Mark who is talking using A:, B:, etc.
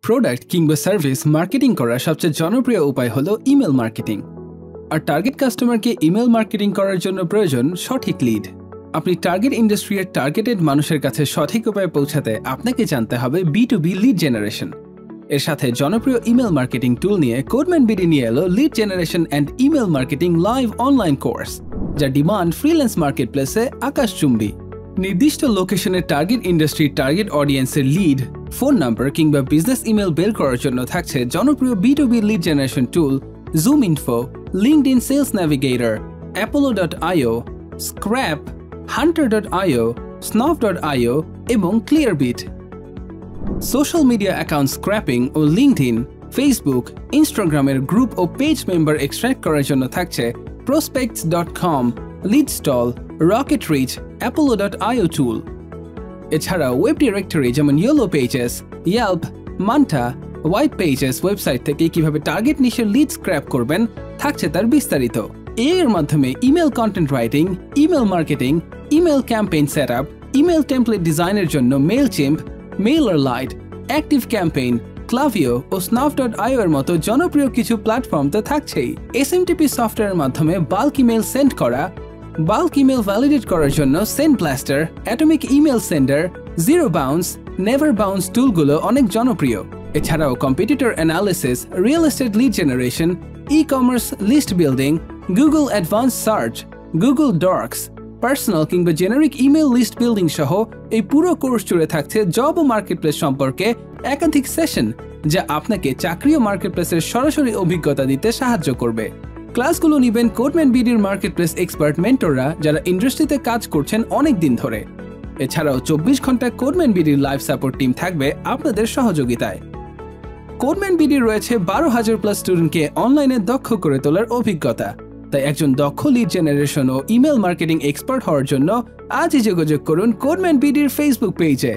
A: Product কিংবা service marketing করার সবচেয়ে জনপ্রিয় উপায় হলো ইমেল মার্কেটিং। আর টার্গেট কাস্টমারকে ইমেল মার্কেটিং করার জন্য প্রয়োজন সঠিক লিড। আপনি টার্গেট ইন্ডাস্ট্রির টার্গেটেড মানুষের কাছে সঠিক উপায়ে পৌঁছাতে আপনাকে জানতে হবে B2B লিড জেনারেশন। এর সাথে জনপ্রিয় ইমেল মার্কেটিং টুল নিয়ে কোডম্যান বিডি নিয়ে এলো lead generation and email marketing live online course, যা ডিমান্ড ফ্রিল্যান্স মার্কেটপ্লেসে আকাশচুম্বী। নির্দিষ্ট লোকেশনের টার্গেট ইন্ডাস্ট্রির টার্গেট অডিয়েন্সের লিড, ফোন নাম্বার কিংবা বিজনেস ইমেল বের করার জন্য থাকছে জনপ্রিয় B2B lead generation tool ZoomInfo, LinkedIn Sales Navigator, apollo.io, scrape, hunter.io, snov.io এবং Clearbit. Social media account scraping ও লিঙ্কডইন, ফেসবুক, ইনস্টাগ্রামের গ্রুপ ও পেজ মেম্বার এক্সট্র্যাক্ট করার জন্য থাকছে prospects.com, লিডস্টল, rocket rich, apollo.io tool. এছাড়াও ওয়েব ডিরেক্টরি যেমন yellow pages, Yelp, Manta, white pages website থেকে কিভাবে টার্গেট নিশের লিড স্ক্র্যাপ করবেন থাকছে তার বিস্তারিত। এর মাধ্যমে email content writing, email marketing, email campaign setup, email template ডিজাইনের জন্য মেইলচিম্প, মেইলারলাইট, অ্যাক্টিভ ক্যাম্পেইন, ক্লাভিও ও snov.io এর মতো জনপ্রিয় কিছু প্ল্যাটফর্ম তো থাকছেই। SMTP সফটওয়্যারের মাধ্যমে বাল্ক ইমেল সেন্ড করা, বাল্ক ইমেল ভ্যালিডেট করার জন্য send blaster, atomic email sender, zero bounce, never bounce টুলগুলো অনেক জনপ্রিয়। এছাড়াও competitor analysis, real estate lead generation, ecommerce list building, Google advance search, Google Docs, personal কিংবা জেনারিক ইমেল লিস্ট বিল্ডিং সহ এই পুরো কোর্স জুড়ে থাকছে জব ও মার্কেটপ্লেস সম্পর্কে একাধিক সেশন, যা আপনাকে চাকরি ও মার্কেটপ্লেসের সরাসরি অভিজ্ঞতা দিতে সাহায্য করবে। ক্লাসগুলো নিবেন কোডম্যান বিডির মার্কেটপ্লেস এক্সপার্ট মেন্টররা, যারা ইন্ডাস্ট্রিতে কাজ করছেন অনেক দিন ধরে। এছাড়াও 24 ঘন্টা কোডম্যান বিডির লাইভ সাপোর্ট টিম থাকবে আপনাদের সহযোগিতায়। কোডম্যান বিডির রয়েছে 12,000+ স্টুডেন্টকে অনলাইনে দক্ষ করে তোলার অভিজ্ঞতা। তাই একজন দক্ষ লিড জেনারেশন ও ইমেল মার্কেটিং এক্সপার্ট হওয়ার জন্য আজই যোগাযোগ করুন কোডম্যান বিডির ফেসবুক পেজে।